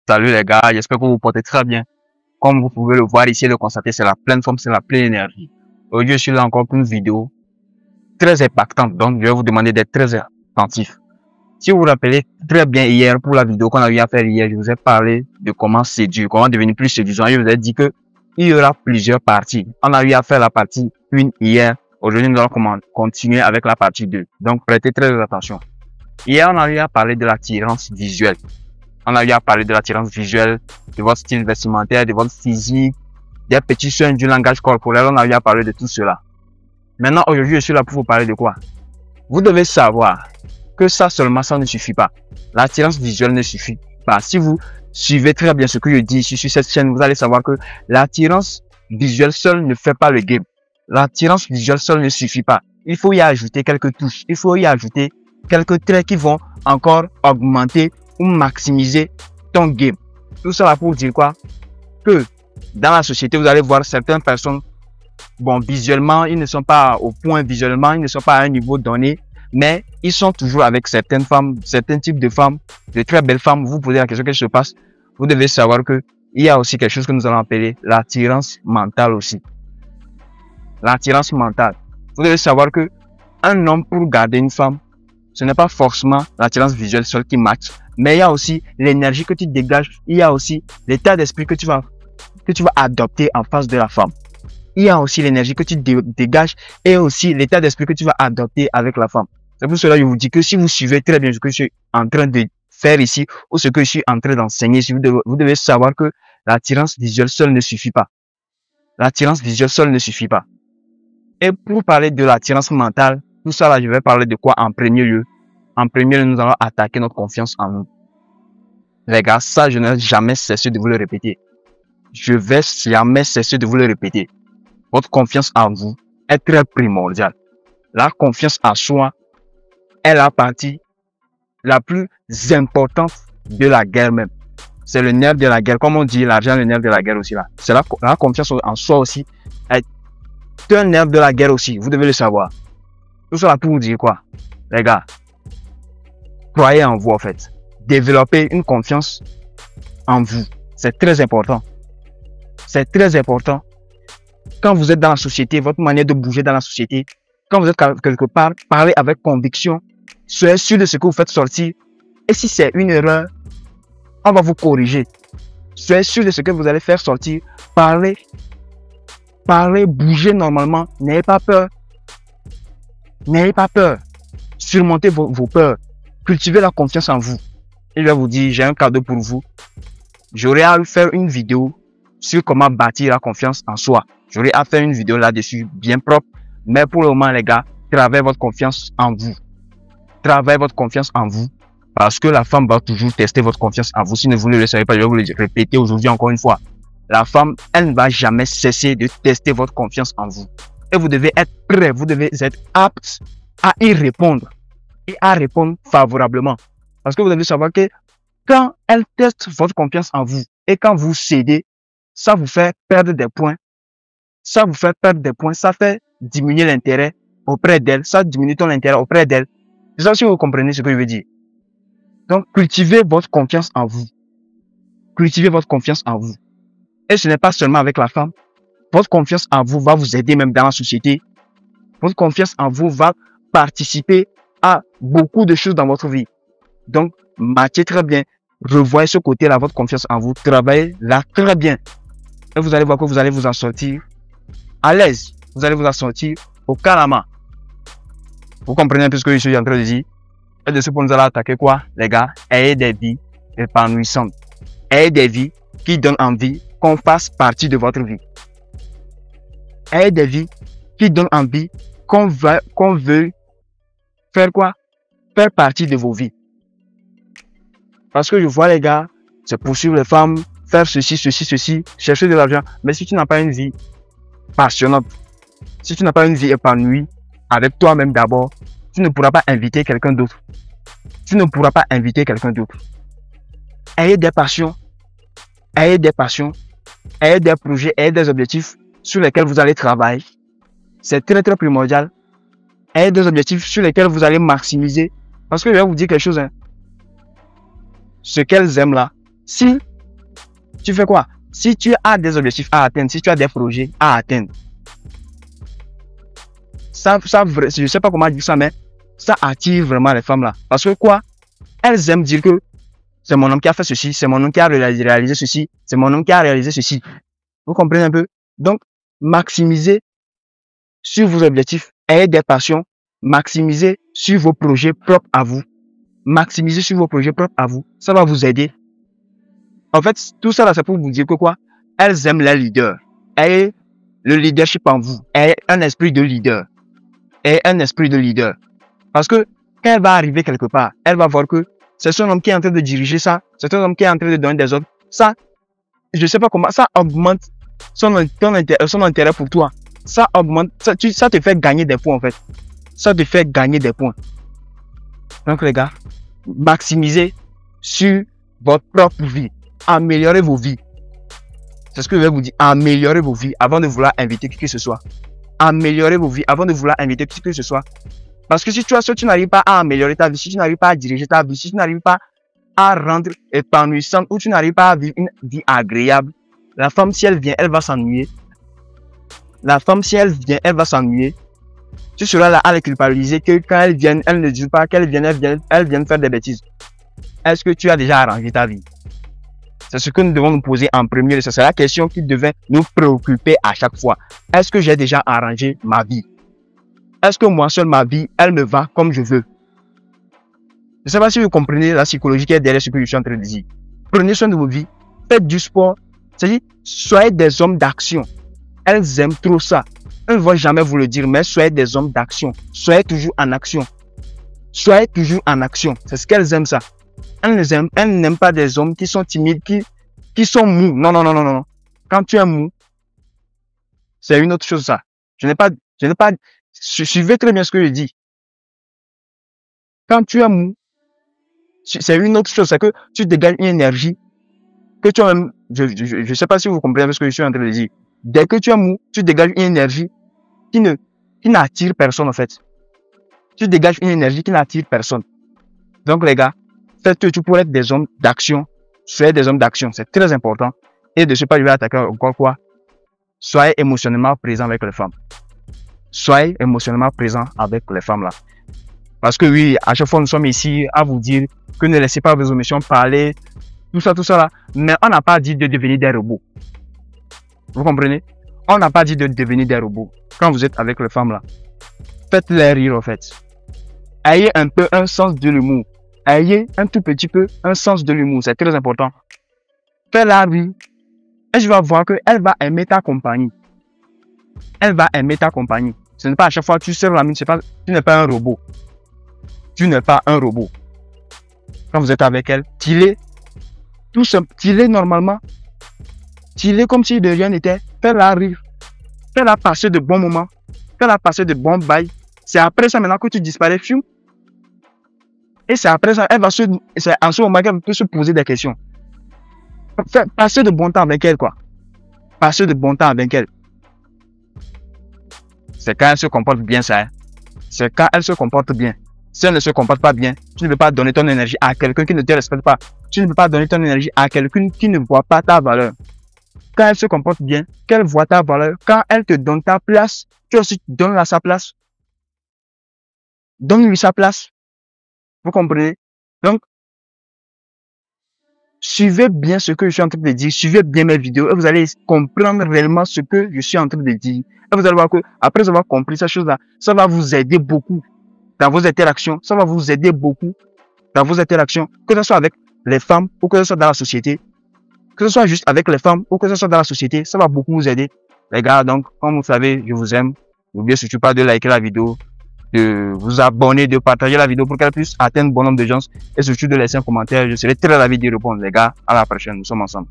Salut les gars, j'espère que vous vous portez très bien. Comme vous pouvez le voir ici et le constater, c'est la pleine forme, c'est la pleine énergie. Aujourd'hui, je suis là encore pour une vidéo très impactante, donc je vais vous demander d'être très attentif. Si vous vous rappelez très bien hier, pour la vidéo qu'on a eu à faire hier, je vous ai parlé de comment séduire, comment devenir plus séduisant. Je vous ai dit que il y aura plusieurs parties. On a eu à faire la partie 1 hier. Aujourd'hui, nous allons continuer avec la partie 2. Donc, prêtez très attention. Hier, on a eu à parler de l'attirance visuelle. On a eu à parler de l'attirance visuelle, de votre style vestimentaire, de votre physique, des petits soins du langage corporel. On a eu à parler de tout cela. Maintenant, aujourd'hui, je suis là pour vous parler de quoi? Vous devez savoir que ça seulement, ça ne suffit pas. L'attirance visuelle ne suffit pas. Si vous suivez très bien ce que je dis ici sur cette chaîne, vous allez savoir que l'attirance visuelle seule ne fait pas le game. L'attirance visuelle seule ne suffit pas. Il faut y ajouter quelques touches. Il faut y ajouter quelques traits qui vont encore augmenter ou maximiser ton game. Tout ça pour dire quoi? Que dans la société, vous allez voir certaines personnes, bon, visuellement, ils ne sont pas au point visuellement, ils ne sont pas à un niveau donné, mais ils sont toujours avec certaines femmes, certains types de femmes, de très belles femmes. Vous posez la question, qu'est-ce qui se passe? Vous devez savoir que il y a aussi quelque chose que nous allons appeler l'attirance mentale aussi. L'attirance mentale. Vous devez savoir que un homme, pour garder une femme, ce n'est pas forcément l'attirance visuelle seule qui match, mais il y a aussi l'énergie que tu dégages, il y a aussi l'état d'esprit que tu vas adopter en face de la femme. Il y a aussi l'énergie que tu dégages et aussi l'état d'esprit que tu vas adopter avec la femme. C'est pour cela que je vous dis que si vous suivez très bien ce que je suis en train de faire ici ou ce que je suis en train d'enseigner, vous devez savoir que l'attirance visuelle seule ne suffit pas. L'attirance visuelle seule ne suffit pas. Et pour parler de l'attirance mentale, tout ça là, je vais parler de quoi en premier lieu? En premier lieu, nous allons attaquer notre confiance en nous. Les gars, ça, je n'ai jamais cessé de vous le répéter. Je vais jamais cesser de vous le répéter. Votre confiance en vous est très primordiale. La confiance en soi est la partie la plus importante de la guerre même. C'est le nerf de la guerre. Comme on dit, l'argent est le nerf de la guerre aussi là. C'est la confiance en soi aussi est un nerf de la guerre aussi. Vous devez le savoir. Tout ça pour vous dire quoi? Les gars, croyez en vous en fait. Développez une confiance en vous. C'est très important. C'est très important. Quand vous êtes dans la société, votre manière de bouger dans la société, quand vous êtes quelque part, parlez avec conviction. Soyez sûr de ce que vous faites sortir. Et si c'est une erreur, on va vous corriger. Soyez sûr de ce que vous allez faire sortir. Parlez, bougez normalement. N'ayez pas peur. N'ayez pas peur. Surmontez vos peurs. Cultivez la confiance en vous. Et je vais vous dire, j'ai un cadeau pour vous. J'aurais à faire une vidéo sur comment bâtir la confiance en soi. J'aurais à faire une vidéo là-dessus bien propre. Mais pour le moment, les gars, travaillez votre confiance en vous. Travaillez votre confiance en vous. Parce que la femme va toujours tester votre confiance en vous. Si vous ne le savez pas, je vais vous le répéter aujourd'hui encore une fois. La femme, elle ne va jamais cesser de tester votre confiance en vous. Et vous devez être prêt, vous devez être apte à y répondre. Et à répondre favorablement. Parce que vous devez savoir que quand elle teste votre confiance en vous et quand vous cédez, ça vous fait perdre des points. Ça vous fait perdre des points. Ça fait diminuer l'intérêt auprès d'elle. Ça diminue ton intérêt auprès d'elle. C'est ça si vous comprenez ce que je veux dire. Donc, cultivez votre confiance en vous. Cultivez votre confiance en vous. Et ce n'est pas seulement avec la femme. Votre confiance en vous va vous aider même dans la société. Votre confiance en vous va participer à beaucoup de choses dans votre vie. Donc, matchez très bien. Revoyez ce côté-là, votre confiance en vous. Travaillez là très bien. Et vous allez voir que vous allez vous en sortir à l'aise. Vous allez vous en sortir au calama. Vous comprenez un peu ce que je suis en train de dire? Et de ce point, nous allons attaquer quoi, les gars? Ayez des vies épanouissantes. Ayez des vies qui donnent envie qu'on fasse partie de votre vie. Ayez des vies qui donnent envie qu'on veut faire quoi? Faire partie de vos vies. Parce que je vois les gars se poursuivre les femmes, faire ceci, chercher de l'argent. Mais si tu n'as pas une vie passionnante, si tu n'as pas une vie épanouie avec toi-même d'abord, tu ne pourras pas inviter quelqu'un d'autre. Tu ne pourras pas inviter quelqu'un d'autre. Ayez des passions, ayez des projets, ayez des objectifs sur lesquels vous allez travailler. C'est très très primordial. Ayez des objectifs sur lesquels vous allez maximiser. Parce que je vais vous dire quelque chose. Ce qu'elles aiment là, si tu fais quoi? Si tu as des objectifs à atteindre, si tu as des projets à atteindre, je sais pas comment dire ça, mais ça attire vraiment les femmes là. Parce que quoi? Elles aiment dire que c'est mon homme qui a fait ceci, c'est mon homme qui a réalisé ceci, c'est mon homme qui a réalisé ceci. Vous comprenez un peu? Donc, maximisez sur vos objectifs, ayez des passions, maximisez sur vos projets propres à vous. Maximisez sur vos projets propres à vous. Ça va vous aider. En fait, tout ça là, c'est pour vous dire que quoi? Elles aiment les leaders. Ayez le leadership en vous. Ayez un esprit de leader. Ayez un esprit de leader. Parce que quand elle va arriver quelque part, elle va voir que c'est son homme qui est en train de diriger ça. C'est un homme qui est en train de donner des ordres. Ça, je sais pas comment, ça augmente son intérêt pour toi. Ça augmente, ça te fait gagner des points en fait. Ça te fait gagner des points. Donc les gars, maximisez sur votre propre vie. Améliorez vos vies. C'est ce que je vais vous dire. Améliorez vos vies avant de vouloir inviter qui que ce soit. Améliorez vos vies avant de vouloir inviter qui que ce soit. Parce que si tu n'arrives pas à améliorer ta vie, si tu n'arrives pas à diriger ta vie, si tu n'arrives pas à rendre épanouissante ou tu n'arrives pas à vivre une vie agréable, la femme, si elle vient, elle va s'ennuyer. La femme, si elle vient, elle va s'ennuyer. Tu seras là à la culpabiliser que quand elle vient, elle ne dit pas qu'elle vient, elle vient faire des bêtises. Est-ce que tu as déjà arrangé ta vie? C'est ce que nous devons nous poser en premier. C'est la question qui devait nous préoccuper à chaque fois. Est-ce que j'ai déjà arrangé ma vie? Est-ce que moi seul, ma vie, elle me va comme je veux? Je ne sais pas si vous comprenez la psychologie qui est derrière ce que je suis en train de dire. Prenez soin de vos vies. Faites du sport. C'est-à-dire, soyez des hommes d'action. Elles aiment trop ça. Elles ne vont jamais vous le dire, mais soyez des hommes d'action. Soyez toujours en action. Soyez toujours en action. C'est ce qu'elles aiment ça. Elles n'aiment pas des hommes qui sont timides, qui sont mous. Non, non, non, non, non. Quand tu es mou, c'est une autre chose ça. Suivez très bien ce que je dis. Quand tu es mou, c'est une autre chose. C'est que tu dégages une énergie que tu as même, je sais pas si vous comprenez ce que je suis en train de dire. Dès que tu es mou, tu dégages une énergie qui n'attire personne en fait. Tu dégages une énergie qui n'attire personne. Donc les gars, faites tout pour être des hommes d'action. Soyez des hommes d'action, c'est très important. Et de ce pas, je vais attaquer encore quoi? Soyez émotionnellement présent avec les femmes. Soyez émotionnellement présent avec les femmes là. Parce que oui, à chaque fois nous sommes ici à vous dire que ne laissez pas vos émotions parler, tout ça là. Mais on n'a pas dit de devenir des robots. Vous comprenez? On n'a pas dit de devenir des robots. Quand vous êtes avec les femmes là, faites-les rire en fait. Ayez un peu un sens de l'humour. Ayez un tout petit peu un sens de l'humour. C'est très important. Faites-la rire. Et je vais voir qu'elle va aimer ta compagnie. Elle va aimer ta compagnie. Ce n'est pas à chaque fois que tu serres la main, tu n'es pas un robot. Tu n'es pas un robot. Quand vous êtes avec elle, tirez normalement. Tirez comme si de rien n'était. Fais-la rire. Fais-la passer de bons moments. Fais-la passer de bons bails. C'est après ça maintenant que tu disparais. Et c'est après ça, c'est en ce moment qu'elle peut se poser des questions. Passez de bon temps avec elle, quoi. Passez de bon temps avec elle. C'est quand elle se comporte bien, ça. Hein? C'est quand elle se comporte bien. Si elle ne se comporte pas bien, tu ne peux pas donner ton énergie à quelqu'un qui ne te respecte pas. Tu ne peux pas donner ton énergie à quelqu'un qui ne voit pas ta valeur. Quand elle se comporte bien, qu'elle voit ta valeur, quand elle te donne ta place, tu aussi donnes-la sa place. Donne-lui sa place. Vous comprenez? Donc, suivez bien ce que je suis en train de dire, suivez bien mes vidéos et vous allez comprendre réellement ce que je suis en train de dire. Et vous allez voir que après avoir compris cette chose-là, ça va vous aider beaucoup dans vos interactions. Ça va vous aider beaucoup dans vos interactions, que ce soit avec les femmes ou que ce soit dans la société. Que ce soit juste avec les femmes ou que ce soit dans la société, ça va beaucoup vous aider. Les gars, donc, comme vous savez, je vous aime. N'oubliez surtout pas de liker la vidéo, de vous abonner, de partager la vidéo pour qu'elle puisse atteindre bon nombre de gens et surtout de laisser un commentaire. Je serai très ravi d'y répondre, les gars. À la prochaine, nous sommes ensemble.